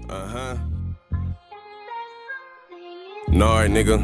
Uh-huh. Nard, nigga.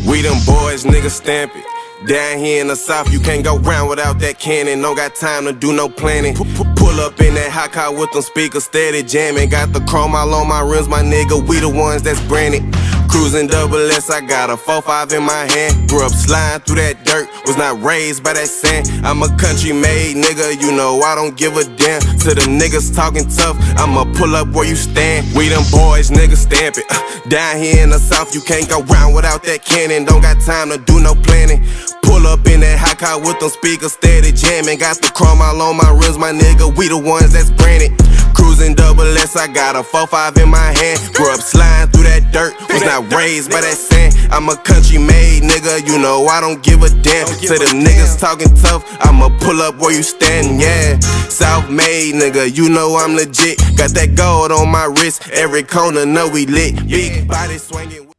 We them boys, nigga, stamp it. Down here in the south, you can't go round without that cannon. Don't got time to do no planning. Pull up in that hot car with them speakers steady jamming. Got the chrome all on my rims, my nigga. We the ones that's branded. Cruising double S, I got a 4-5 in my hand. Grew up sliding through that dirt, was not raised by that sand. I'm a country made nigga, you know I don't give a damn. To them niggas talking tough, I'ma pull up where you stand. We them boys, nigga, stamp it. Down here in the south, you can't go round without that cannon. Don't got time to do no planning. Pull up in that hot car with them speakers steady jamming. Got the chrome all on my rims, my nigga. We the ones that's branded. Cruising double S, I got a 4-5 in my hand. Grew up sliding through that dirt, was not raised by that sand. I'm a country made nigga, you know I don't give a damn. To them niggas talking tough, I'ma pull up where you stand, yeah. South made nigga, you know I'm legit. Got that gold on my wrist, every corner know we lit. Big body swinging.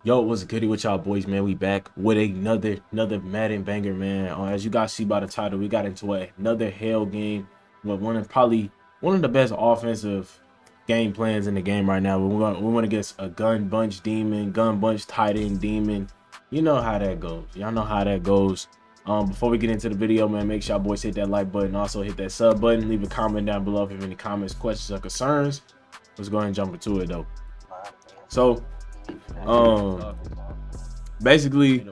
Yo, what's goody with y'all boys, man? We back with another Madden banger, man. As you guys see by the title, we got into another hell game with probably one of the best offensive game plans in the game right now. We want to get a gun bunch demon, gun bunch tight end demon. You know how that goes. Y'all know how that goes. Before we get into the video, man, make sure y'all boys hit that like button. Also hit that sub button. Leave a comment down below if you have any comments, questions, or concerns. Let's go ahead and jump into it though. So basically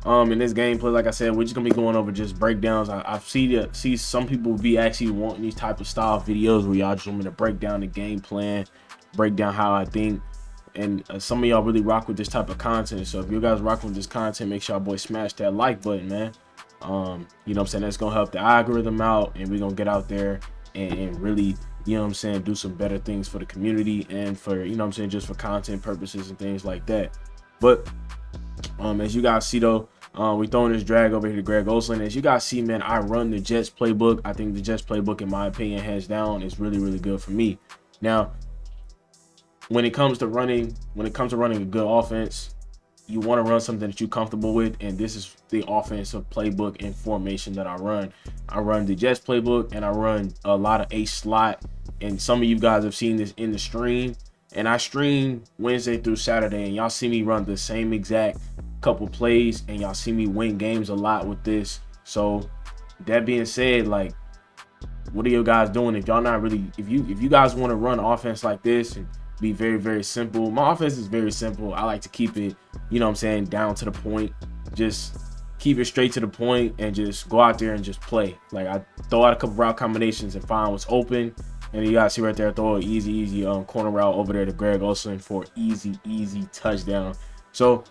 in this gameplay, like I said, we're just gonna be going over just breakdowns. I see some people be actually wanting these type of style videos where y'all just want me to break down the game plan, break down how I think, and some of y'all really rock with this type of content. So if you guys rock with this content, make sure y'all boys smash that like button, man. You know what I'm saying, that's gonna help the algorithm out, and we're gonna get out there and really, you know what I'm saying, do some better things for the community and for, you know what I'm saying, just for content purposes and things like that. But as you guys see though, we throwing this drag over here to Greg Olsen. As you guys see, man, I run the Jets playbook. I think the Jets playbook, in my opinion, hands down, is really good for me. Now, when it comes to running a good offense, you want to run something that you're comfortable with, and this is the offensive playbook and formation that I run. I run the Jets playbook, and I run a lot of ace slot, and some of you guys have seen this in the stream, and I stream Wednesday through Saturday, and y'all see me run the same exact couple plays, and y'all see me win games a lot with this. So that being said, like, what are you guys doing if y'all not really, if you guys want to run offense like this and be very simple? My offense is very simple. I like to keep it, you know what I'm saying, down to the point. Just keep it straight to the point and just go out there and just play. Like, I throw out a couple route combinations and find what's open, and you guys see right there, throw an easy corner route over there to Greg Olsen for easy touchdown. So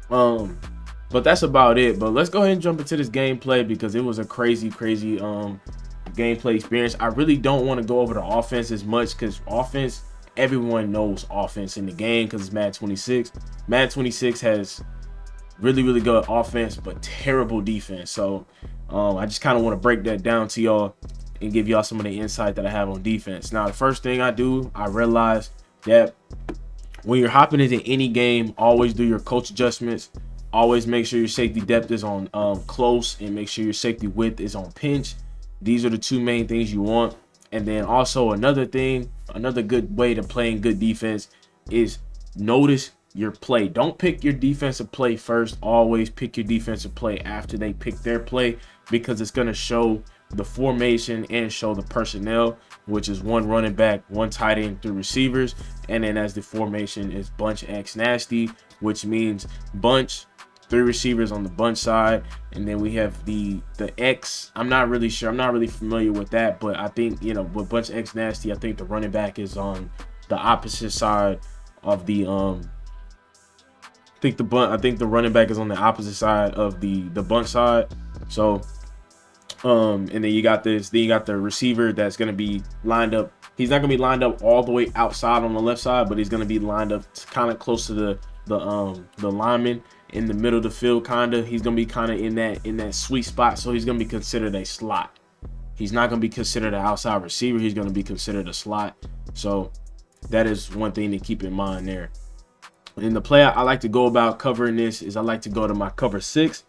but that's about it. But let's go ahead and jump into this gameplay, because it was a crazy gameplay experience. I really don't want to go over the offense as much, because offense, everyone knows offense in the game, because it's Madden 26. Madden 26 has really good offense but terrible defense. So I just kind of want to break that down to y'all and give y'all some of the insight that I have on defense. Now, the first thing I do, I realize that when you're hopping into any game, always do your coach adjustments. Always make sure your safety depth is on close, and make sure your safety width is on pinch. These are the two main things you want. And then also another good way to playing good defense is notice your play. Don't pick your defensive play first. Always pick your defensive play after they pick their play, because it's going to show the formation and show the personnel, which is one running back, one tight end, 3 receivers. And then as the formation is bunch X nasty, which means bunch, 3 receivers on the bunch side, and then we have the X. I'm not really sure. I'm not really familiar with that, but I think, you know, with bunch X nasty, I think the running back is on the opposite side of the I think the running back is on the opposite side of the bunch side. So and then you got the receiver that's going to be lined up. He's not going to be lined up all the way outside on the left side, but he's going to be lined up kind of close to the lineman in the middle of the field. He's going to be kind of in that sweet spot, so he's going to be considered a slot. He's not going to be considered an outside receiver. He's going to be considered a slot. So that is one thing to keep in mind there. In the play I like to go about covering this is I like to go to my cover 6.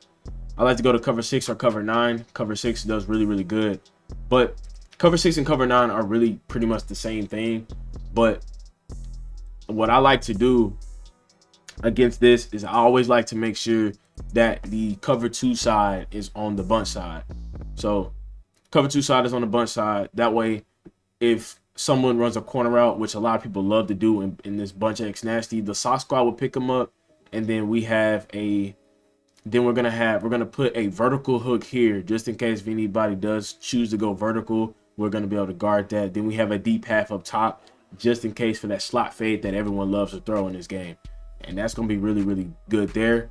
I like to go to cover 6 or cover 9. Cover 6 does really good, but Cover 6 and cover 9 are really pretty much the same thing, but what I like to do against this is I always like to make sure that the cover 2 side is on the bunch side. So cover 2 side is on the bunch side. That way, if someone runs a corner route, which a lot of people love to do in this bunch X nasty, the soft squad will pick them up, and then we're gonna put a vertical hook here just in case if anybody does choose to go vertical, we're gonna be able to guard that. Then we have a deep half up top just in case for that slot fade that everyone loves to throw in this game, and that's gonna be really good there.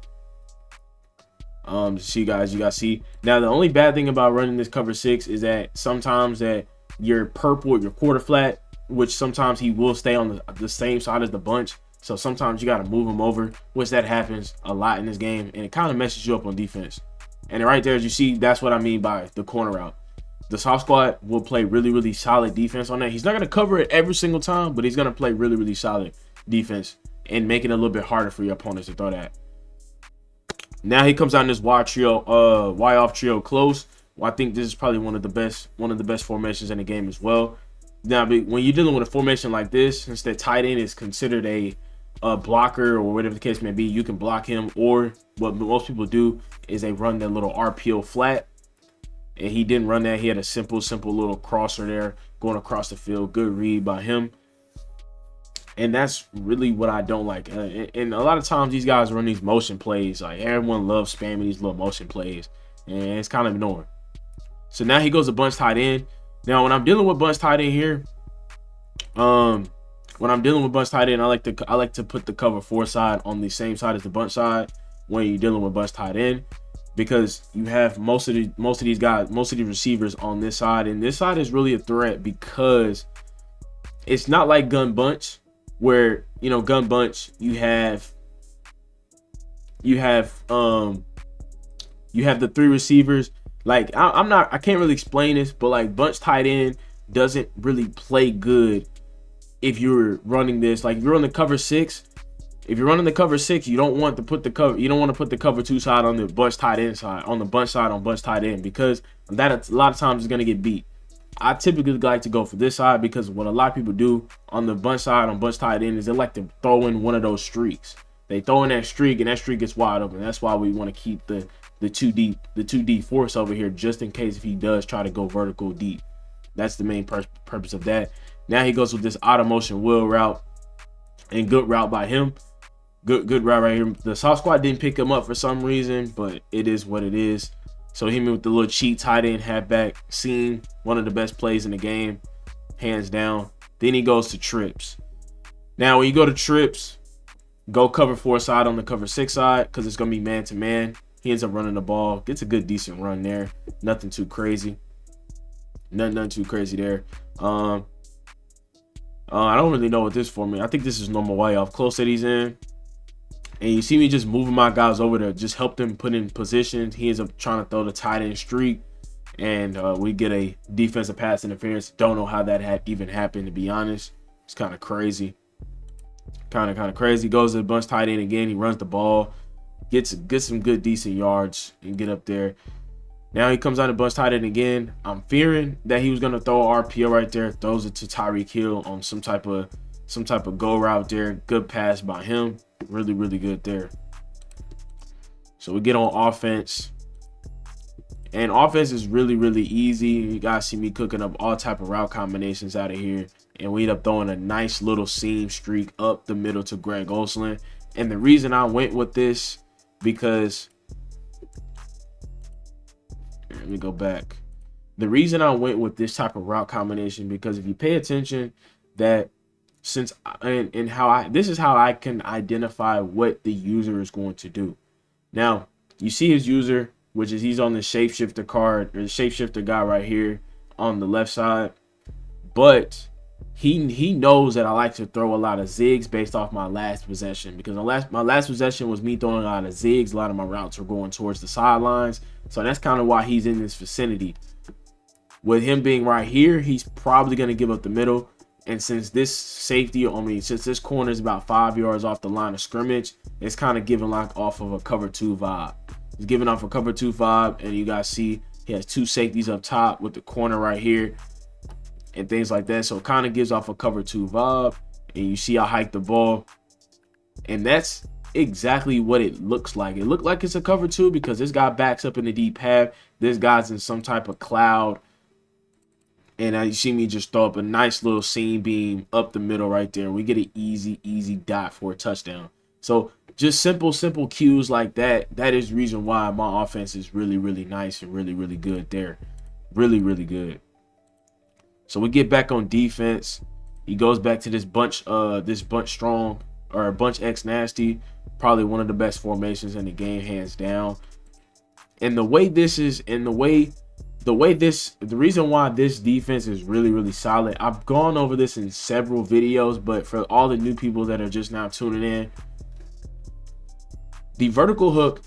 See guys, you guys see now the only bad thing about running this cover 6 is that sometimes that your purple, your quarter flat, which sometimes he will stay on the same side as the bunch, so sometimes you got to move him over, which that happens a lot in this game, and it kind of messes you up on defense. And right there, as you see, that's what I mean by the corner route. The soft squad will play really solid defense on that. He's not going to cover it every single time, but he's going to play really solid defense and make it a little bit harder for your opponents to throw that. Now he comes out in this Y off trio close. Well, I think this is probably one of the best formations in the game as well. Now, when you're dealing with a formation like this, since the tight end is considered a blocker or whatever the case may be, you can block him, or what most people do is they run that little RPO flat, and he didn't run that. He had a simple little crosser there going across the field. Good read by him. And that's really what I don't like. And a lot of times these guys run these motion plays. Like everyone loves spamming these little motion plays, and it's kind of annoying. So now he goes to bunch tight end. Now when I'm dealing with bunch tight end here, I like to put the cover 4 side on the same side as the bunch side when you're dealing with bunch tight end, because you have most of these guys, most of these receivers on this side, and this side is really a threat because it's not like gun bunch, where gun bunch you have the 3 receivers. Like I can't really explain this, but like bunch tight end doesn't really play good if you're running this. Like if you're on the cover 6, if you're running the cover 6, you don't want to put the cover 2 side on the bunch tight end side, on the bunch side on bunch tight end, because that a lot of times is going to get beat. I typically like to go for this side because what a lot of people do on the bunch side on bunch tight end is they like to throw in one of those streaks. They throw in that streak, and that streak gets wide open. That's why we want to keep the 2D force over here, just in case if he does try to go vertical deep. That's the main purpose of that. Now he goes with this auto motion wheel route, and good route by him. Good route right here. The soft squad didn't pick him up for some reason, but it is what it is. So him with the little cheat tight end halfback seam, one of the best plays in the game, hands down. Then he goes to trips. Now when you go to trips, go cover 4 side on the cover 6 side, because it's gonna be man to man. He ends up running the ball, gets a good decent run there. Nothing too crazy. Nothing too crazy there. I don't really know what this for me. I think this is normal Y off close that he's in. And you see me just moving my guys over there, just help them put in position. He ends up trying to throw the tight end streak, and we get a defensive pass interference. Don't know how that even happened, to be honest. It's kind of crazy. Kind of crazy. Goes to the bunch tight end again. He runs the ball, gets some good decent yards, and get up there. Now he comes out and bunch tight end again. I'm fearing that he was gonna throw an RPO right there. Throws it to Tyreek Hill on some type of go route there. Good pass by him. Really good there. So we get on offense, and offense is really easy. You guys see me cooking up all type of route combinations out of here, and we end up throwing a nice little seam streak up the middle to Greg Olsen. And the reason I went with this, because let me go back. The reason I went with this type of route combination, because if you pay attention, that since this is how I can identify what the user is going to do. Now you see his user, which is he's on the shapeshifter card, or the shapeshifter guy right here on the left side, but he knows that I like to throw a lot of zigs based off my last possession, because my last possession was me throwing a lot of zigs. A lot of my routes were going towards the sidelines, so that's kind of why he's in this vicinity. With him being right here, he's probably going to give up the middle. And since this since this corner is about 5 yards off the line of scrimmage, it's kind of giving like off of a cover 2 vibe. He's giving off a cover 2 vibe, and you guys see he has 2 safeties up top with the corner right here. and things like that. So it kind of gives off a cover 2 vibe. And you see I hike the ball, and that's exactly what it looks like. It looked like it's a cover 2 because this guy backs up in the deep half. This guy's in some type of cloud. And you see me just throw up a nice little seam beam up the middle right there. We get an easy dot for a touchdown. So just simple cues like that. That is the reason why my offense is really nice and really good there. Really good. So we get back on defense. He goes back to this bunch strong, or bunch X nasty. Probably one of the best formations in the game, hands down. And the way this is, and the reason why this defense is really solid, I've gone over this in several videos, but for all the new people that are just now tuning in, the vertical hook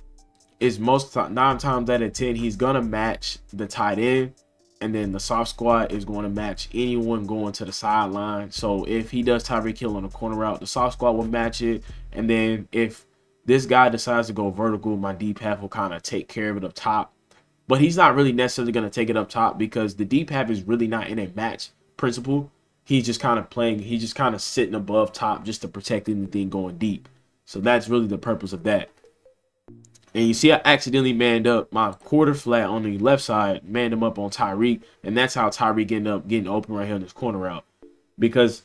is 9 times out of 10 he's gonna match the tight end, and then the soft squat is going to match anyone going to the sideline. So if he does Tyreek Hill on a corner route, the soft squat will match it, and then if this guy decides to go vertical, my deep half will kind of take care of it up top. But he's not really necessarily going to take it up top because the deep half is really not in a match principle. He's just kind of playing. He's just kind of sitting above top just to protect anything going deep. So that's really the purpose of that. And you see I accidentally manned up my quarter flat on the left side, manned him up on Tyreek. And that's how Tyreek ended up getting open right here in this corner route. Because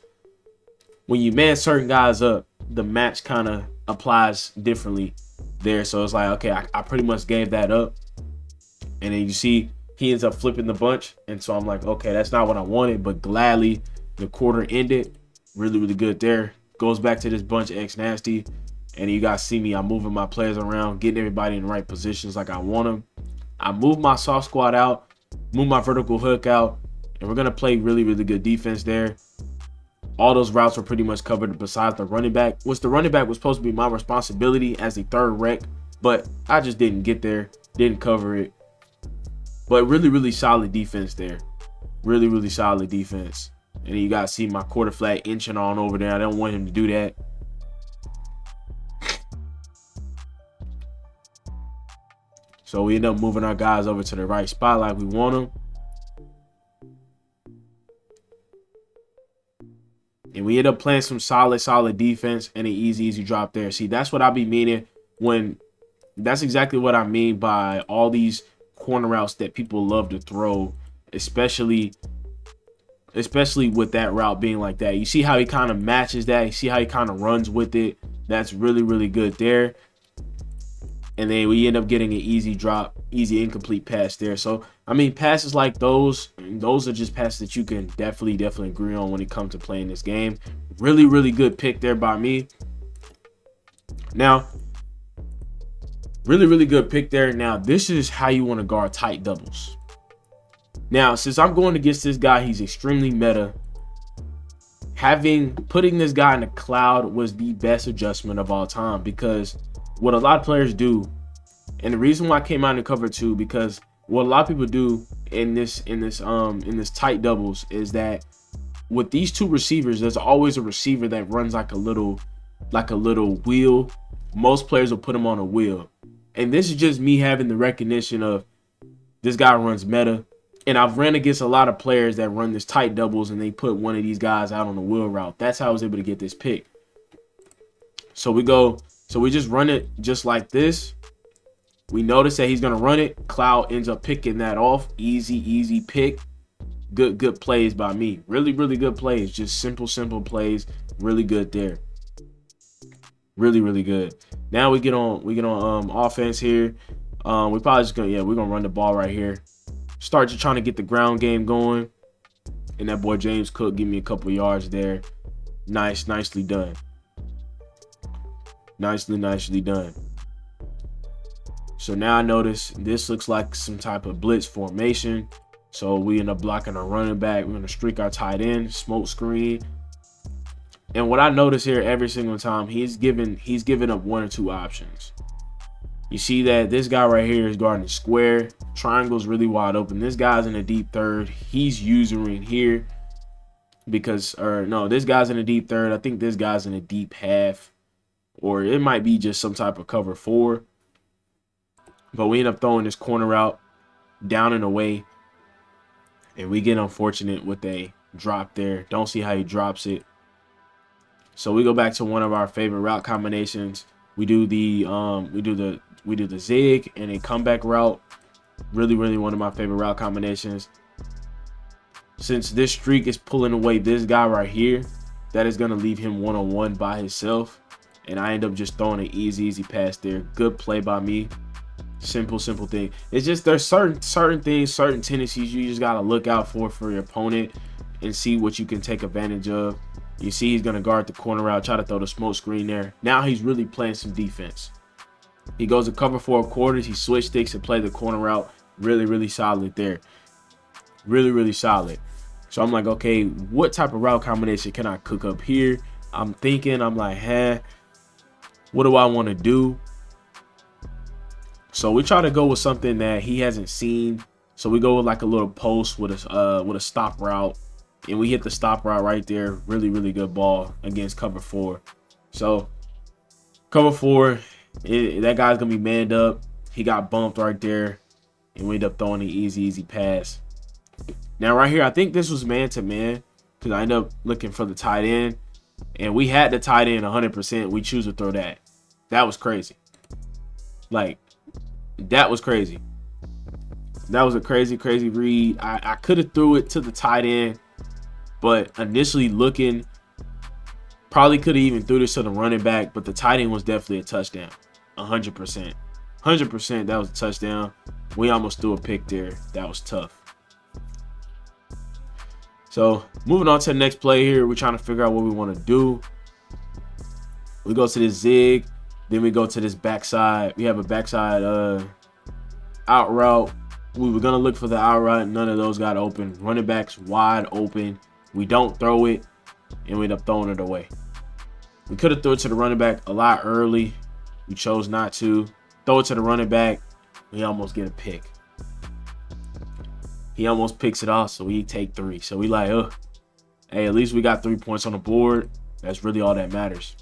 when you man certain guys up, the match kind of applies differently there. So it's like, okay, I pretty much gave that up. And then you see he ends up flipping the bunch. And so I'm like, okay, that's not what I wanted. But gladly, the quarter ended. Really good there. Goes back to this bunch X nasty. And you guys see me, I'm moving my players around, getting everybody in the right positions like I want them. I move my soft squat out, move my vertical hook out. And we're going to play really good defense there. All those routes were pretty much covered besides the running back, which the running back was supposed to be my responsibility as the third rec. But I just didn't get there, didn't cover it. But really solid defense there. Really solid defense. And then you guys see my quarter flat inching on over there. I don't want him to do that. So we end up moving our guys over to the right spot like we want them. And we end up playing some solid defense and an easy drop there. See, that's what I be meaning when, that's exactly what I mean by all these corner routes that people love to throw, especially with that route being like that. You see how he kind of matches that. You see how he kind of runs with it. That's really good there. And then we end up getting an easy drop, easy incomplete pass there. So, I mean, passes like those are just passes that you can definitely agree on when it comes to playing this game. Really good pick there by me. Now, really good pick there. Now, this is how you want to guard tight doubles. Now, since I'm going against this guy, he's extremely meta. Putting this guy in the cloud was the best adjustment of all time, because what a lot of players do, and the reason why I came out in cover 2, because what a lot of people do in this tight doubles is that with these two receivers, there's always a receiver that runs like a little wheel. Most players will put him on a wheel. And this is just me having the recognition of this guy runs meta. And I've ran against a lot of players that run this tight doubles and they put one of these guys out on the wheel route. That's how I was able to get this pick. So we just run it just like this. We notice that he's going to run it. Cloud ends up picking that off. Easy pick. Good plays by me. Really good plays. Just simple plays. Really good there. Really good. Now we get on offense here. We probably just we're gonna run the ball right here. Start just trying to get the ground game going. And that boy James Cook give me a couple yards there. Nicely done. Nicely done. So now I notice this looks like some type of blitz formation. So we end up blocking our running back. We're gonna streak our tight end, smoke screen. And what I notice here every single time, he's giving up one or two options. You see that this guy right here is guarding square. Triangle's really wide open. This guy's in a deep third. He's using here because, or no, this guy's in a deep third. I think this guy's in a deep half, or it might be just some type of cover 4. But we end up throwing this corner out down and away, and we get unfortunate with a drop there. Don't see how he drops it. So we go back to one of our favorite route combinations. We do the zig and a comeback route. Really one of my favorite route combinations. Since this streak is pulling away this guy right here, that is going to leave him one-on-one by himself. And I end up just throwing an easy pass there. Good play by me. Simple thing. It's just there's certain things, certain tendencies you just got to look out for your opponent and see what you can take advantage of. You see he's going to guard the corner route, try to throw the smoke screen there. Now he's really playing some defense. He goes to cover 4 quarters. He switch sticks and play the corner route. Really solid there. Really solid. So I'm like, okay, what type of route combination can I cook up here? I'm like, what do I want to do? So we try to go with something that he hasn't seen. So we go with like a little post with a stop route, and we hit the stop route right there. Really good ball against cover 4. So cover 4, that guy's gonna be manned up. He got bumped right there, and we end up throwing an easy pass. Now right here, I think this was man to man because I ended up looking for the tight end, and we had the tight end 100%. We choose to throw that. That was crazy. Like, that was crazy. That was a crazy read. I could have threw it to the tight end, but initially looking, probably could have even threw this to the running back, but the tight end was definitely a touchdown. 100%. 100% that was a touchdown. We almost threw a pick there. That was tough. So moving on to the next play here, we're trying to figure out what we want to do. We go to this zig, then we go to this backside. We have a backside out route. We were gonna look for the out route. None of those got open. Running back's wide open. We don't throw it, and we end up throwing it away. We could have thrown it to the running back a lot early. We chose not to. Throw it to the running back. We almost get a pick. He almost picks it off, so we take 3. So we like, hey, at least we got 3 points on the board. That's really all that matters.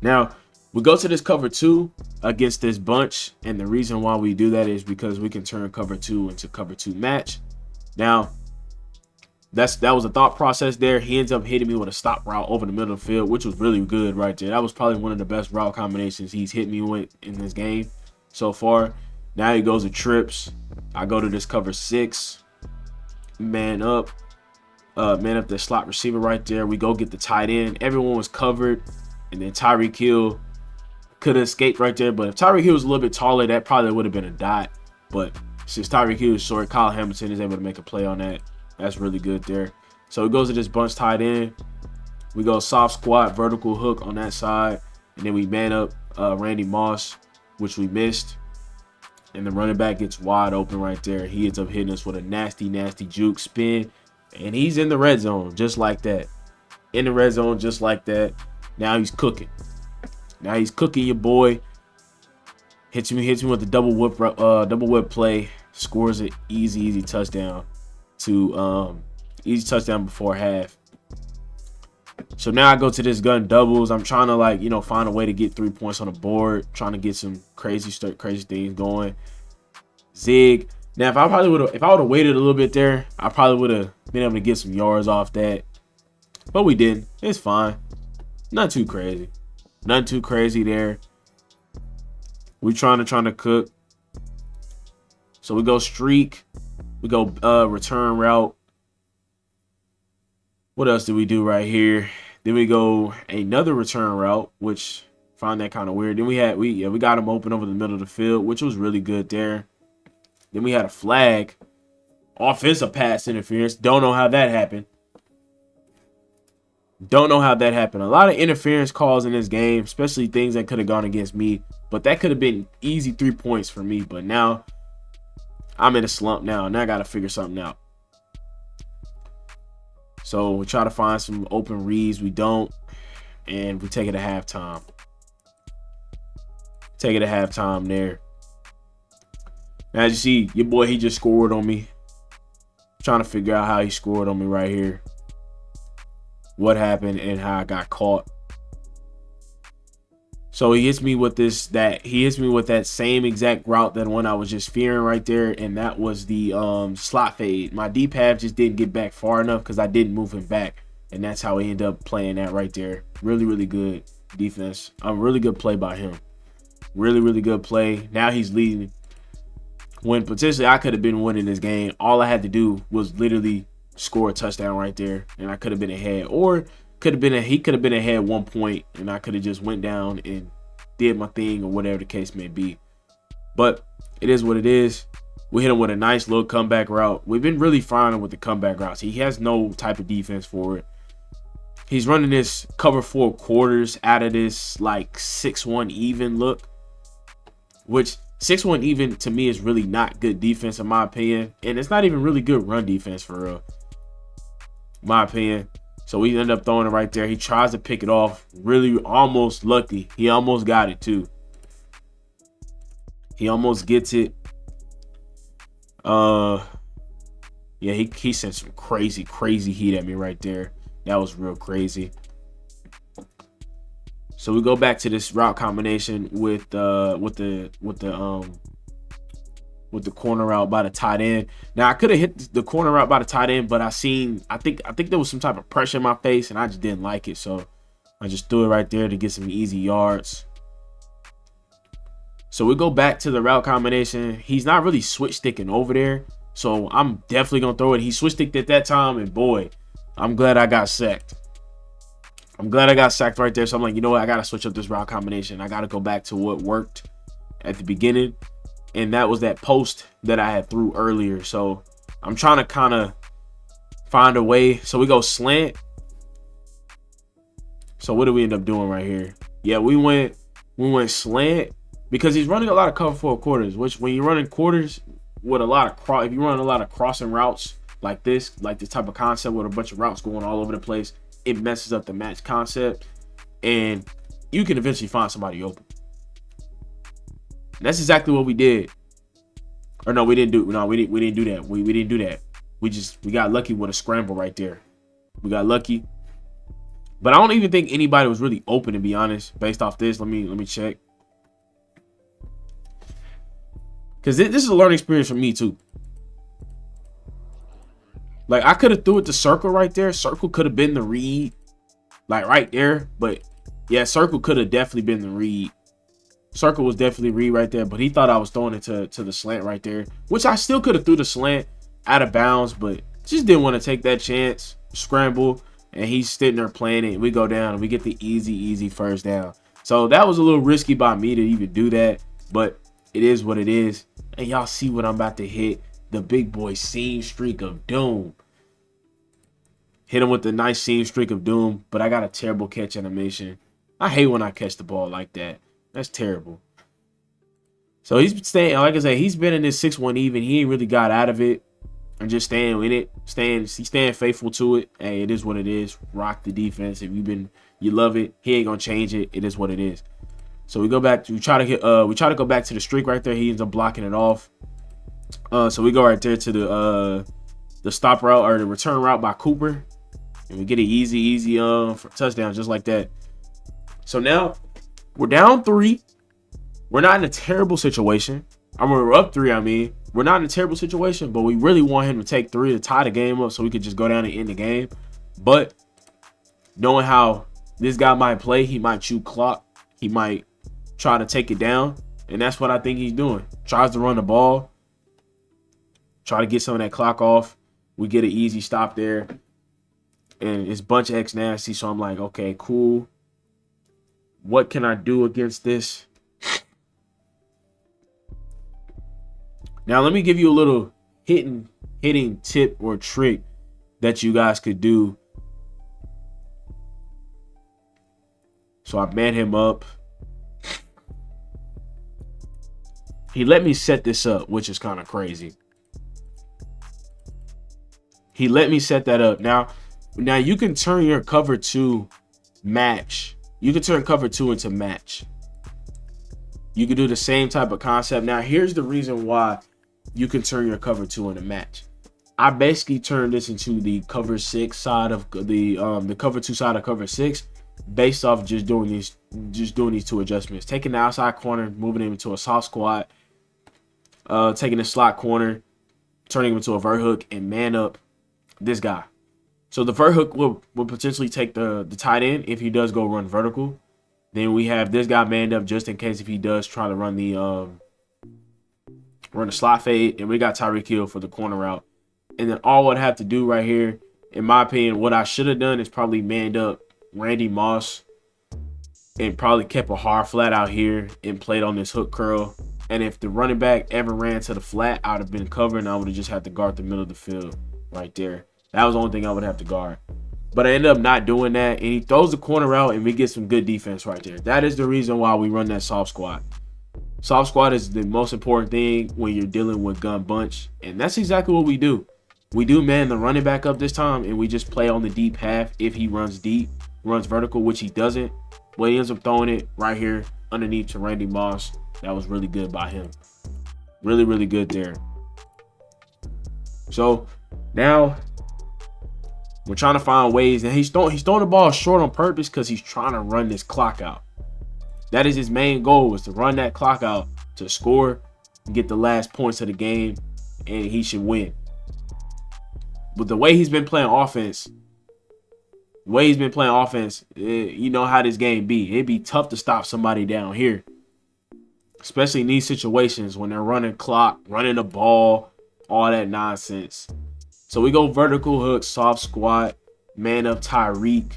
Now, we go to this cover 2 against this bunch, and the reason why we do that is because we can turn cover 2 into cover 2 match. Now, that was a thought process there. He ends up hitting me with a stop route over the middle of the field, which was really good right there. That was probably one of the best route combinations he's hit me with in this game so far. Now he goes to trips. I go to this cover 6, man up the slot receiver right there. We go get the tight end. Everyone was covered, and then Tyreek Hill could have escaped right there. But if Tyreek Hill was a little bit taller, that probably would have been a dot. But since Tyreek Hill is short, Kyle Hamilton is able to make a play on that. That's really good there. So it goes to this bunch tight end. We go soft squat, vertical hook on that side, and then we man up Randy Moss, which we missed. And the running back gets wide open right there. He ends up hitting us with a nasty juke spin. And he's in the red zone just like that. In the red zone just like that. Now he's cooking. Now he's cooking your boy. Hits me with the double whip play. Scores an easy touchdown easy touchdown before half. So now I go to this gun doubles. I'm trying to find a way to get 3 points on the board. Trying to get some crazy things going. Zig. Now if I would have waited a little bit there, I probably would have been able to get some yards off that. But we didn't. It's fine. Not too crazy. Nothing too crazy there. We trying to cook. So we go streak. We go return route. What else did we do right here? Then we go another return route, which I find that kind of weird. Then we got him open over the middle of the field, which was really good there. Then we had a flag. Offensive pass interference. Don't know how that happened. Don't know how that happened. A lot of interference calls in this game, especially things that could have gone against me. But that could have been easy 3 points for me. But now I'm in a slump now. Now I got to figure something out. So we try to find some open reads. We don't. And we take it to halftime. Take it to halftime there. Now, as you see, your boy, he just scored on me. Trying to figure out how he scored on me right here. What happened and how I got caught. So he hits me with that same exact route that one I was just fearing right there, and that was the slot fade. My D-pad just didn't get back far enough because I didn't move him back, and that's how he ended up playing that right there. Really, really good defense. A really good play by him. Really, really good play. Now he's leading. When potentially I could have been winning this game, all I had to do was literally score a touchdown right there, and I could have been ahead, or he could have been ahead 1 point, and I could have just went down and did my thing or whatever the case may be. But it is what it is. We hit him with a nice little comeback route. We've been really fine with the comeback routes. He has no type of defense for it. He's running this cover 4 quarters out of this like 6-1 even look, which 6-1 even to me is really not good defense in my opinion, and it's not even really good run defense for real, in my opinion. So we end up throwing it right there. He tries to pick it off. Really almost lucky. He almost got it too. He almost gets it. Yeah, he sent some crazy heat at me right there. That was real crazy. So we go back to this route combination with the corner route by the tight end. Now I could have hit the corner route by the tight end, but I think there was some type of pressure in my face, and I just didn't like it. So I just threw it right there to get some easy yards. So we go back to the route combination. He's not really switch sticking over there, so I'm definitely gonna throw it. He switch sticked at that time, and boy, I'm glad I got sacked. I'm glad I got sacked right there. So I'm like, you know what? I gotta switch up this route combination. I gotta go back to what worked at the beginning. And that was that post that I had threw earlier. So I'm trying to kind of find a way. So we go slant. So what do we end up doing right here? Yeah, we went slant because he's running a lot of cover 4 quarters, which when you're running quarters with a lot of if you run a lot of crossing routes like this type of concept with a bunch of routes going all over the place, it messes up the match concept, and you can eventually find somebody open. That's exactly what we did. Or no, we didn't do that. We didn't do that. We got lucky with a scramble right there. We got lucky. But I don't even think anybody was really open, to be honest, based off this. Let me check. Cause this is a learning experience for me too. Like I could have threw it to circle right there. Circle could have been the read. Like right there. But yeah, circle could have definitely been the read. Circle was definitely read right there, but he thought I was throwing it to the slant right there, which I still could have threw the slant out of bounds, but just didn't want to take that chance. Scramble, and he's sitting there playing it. We go down and we get the easy first down. So that was a little risky by me to even do that, but it is what it is. And y'all see what I'm about to hit. The big boy seam streak of doom. Hit him with the nice seam streak of doom, but I got a terrible catch animation. I hate when I catch the ball like that. That's terrible. So he's staying, like I said, he's been in this 6-1 even. He ain't really got out of it. And just staying in it. He's staying faithful to it. Hey, it is what it is. Rock the defense. If you love it, he ain't gonna change it. It is what it is. So we go back to we try to go back to the streak right there. He ends up blocking it off. So we go right there to the stop route or the return route by Cooper. And we get an easy for touchdown just like that. So now we're down 3. We're not in a terrible situation. We're up 3, I mean. We're not in a terrible situation, but we really want him to take 3 to tie the game up so we could just go down and end the game. But knowing how this guy might play, he might chew clock. He might try to take it down. And that's what I think he's doing. Tries to run the ball. Try to get some of that clock off. We get an easy stop there. And it's bunch of X nasty. So I'm like, okay, cool. What can I do against this? Now, let me give you a little hitting tip or trick that you guys could do. So I man him up. He let me set this up, which is kind of crazy. He let me set that up. Now you can turn your cover 2 match. You can turn cover 2 into match. You can do the same type of concept. Now, here's the reason why you can turn your cover 2 into match. I basically turned this into the cover 6 side of the cover 2 side of cover 6 based off just doing just doing these 2 adjustments. Taking the outside corner, moving him into a soft squat. Taking the slot corner, turning him into a vert hook, and man up this guy. So the vert hook will potentially take the tight end if he does go run vertical. Then we have this guy manned up just in case if he does try to run the slot fade. And we got Tyreek Hill for the corner route. And then all I'd have to do right here, in my opinion, what I should have done is probably manned up Randy Moss and probably kept a hard flat out here and played on this hook curl. And if the running back ever ran to the flat, I would have been covered and I would have just had to guard the middle of the field right there. That was the only thing I would have to guard. But I ended up not doing that. And he throws the corner out and we get some good defense right there. That is the reason why we run that soft squat. Soft squat is the most important thing when you're dealing with gun bunch. And that's exactly what we do. We do man the running back up this time and we just play on the deep half if he runs deep, runs vertical, which he doesn't. But he ends up throwing it right here underneath to Randy Moss. That was really good by him. Really, really good there. So now we're trying to find ways. And he's throwing the ball short on purpose because he's trying to run this clock out. That is his main goal, is to run that clock out to score, get the last points of the game, and he should win. But the way he's been playing offense, you know how this game be. It'd be tough to stop somebody down here. Especially in these situations when they're running clock, running the ball, all that nonsense. So we go vertical hook, soft squat, man up Tyreek.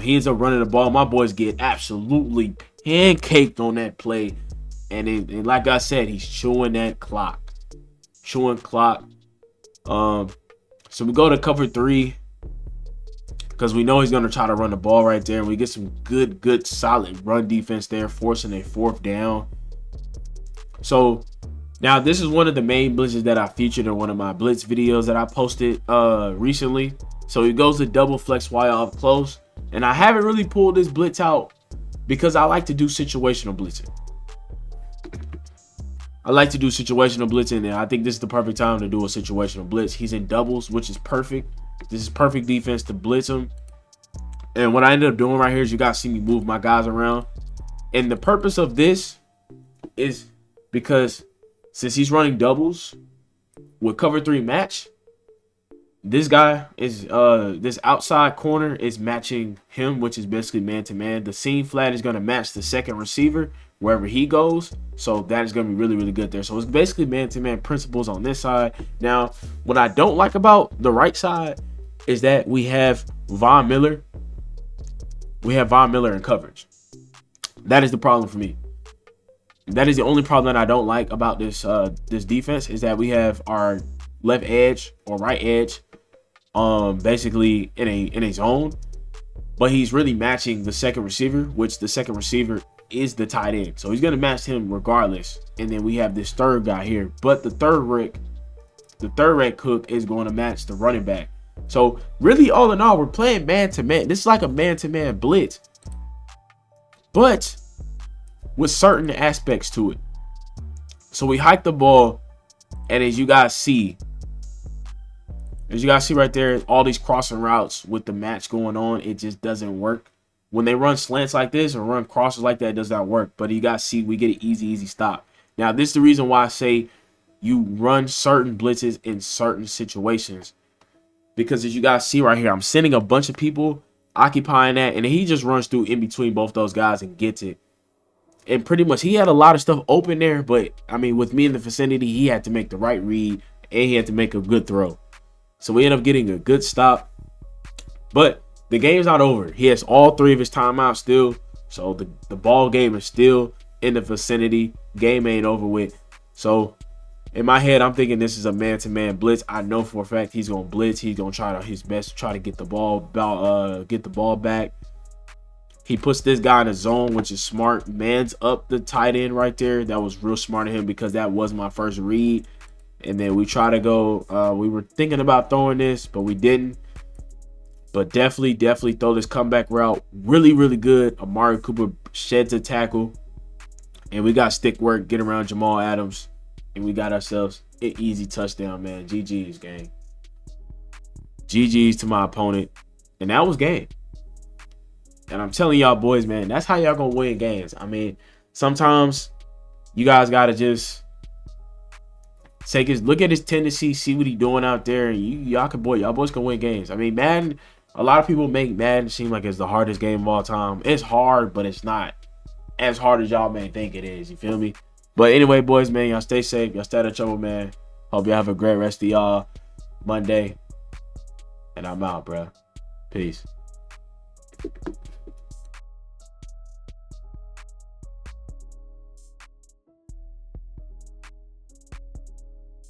He ends up running the ball. My boys get absolutely pancaked on that play. And like I said, he's chewing that clock. Chewing clock. So we go to cover 3. Because we know he's going to try to run the ball right there. And we get some good, solid run defense there, forcing a 4th down. So now this is one of the main blitzes that I featured in one of my blitz videos that I posted recently. So he goes to double flex Y off close. And I haven't really pulled this blitz out because I like to do situational blitzing. And I think this is the perfect time to do a situational blitz. He's in doubles, which is perfect. This is perfect defense to blitz him. And what I ended up doing right here is you guys see me move my guys around. And the purpose of this is because since he's running doubles with cover 3 match, this guy is this outside corner is matching him, which is basically man-to-man. The seam flat is going to match the second receiver wherever he goes. So that is going to be really, really good there. So it's basically man-to-man principles on this side. Now, what I don't like about the right side is that we have Von Miller. We have Von Miller in coverage. That is the problem for me. That is the only problem that I don't like about this this defense, is that we have our left edge or right edge basically in a zone, but he's really matching the second receiver, which the second receiver is the tight end. So he's going to match him regardless. And then we have this third guy here, but the third rec hook is going to match the running back. So really, all in all, we're playing man-to-man. This is like a man-to-man blitz, but with certain aspects to it. So we hike the ball, and as you guys see right there, all these crossing routes with the match going on, it just doesn't work. When they run slants like this or run crosses like that, it does not work. But you guys see, we get an easy stop. Now, this is the reason why I say you run certain blitzes in certain situations. Because as you guys see right here, I'm sending a bunch of people occupying that, and he just runs through in between both those guys and gets it. And pretty much he had a lot of stuff open there, but I mean, with me in the vicinity, he had to make the right read and he had to make a good throw. So we end up getting a good stop. But the game's not over. He has all 3 of his timeouts still. So the ball game is still in the vicinity. Game ain't over with. So in my head, I'm thinking this is a man-to-man blitz. I know for a fact he's gonna blitz. He's gonna try his best to try to get the ball back. He puts this guy in a zone, which is smart. Mans up the tight end right there. That was real smart of him because that was my first read. And then we try to go. We were thinking about throwing this, but we didn't. But definitely throw this comeback route. Really, really good. Amari Cooper sheds a tackle. And we got stick work, get around Jamal Adams. And we got ourselves an easy touchdown, man. GG's, gang. GG's to my opponent. And that was game. And I'm telling y'all boys, man, that's how y'all gonna win games. I mean, sometimes you guys gotta just look at his tendency, see what he doing out there, and y'all boys can win games. I mean, Madden, a lot of people make Madden seem like it's the hardest game of all time. It's hard, but it's not as hard as y'all may think it is. You feel me? But anyway, boys, man, y'all stay safe. Y'all stay out of trouble, man. Hope y'all have a great rest of y'all Monday. And I'm out, bruh. Peace.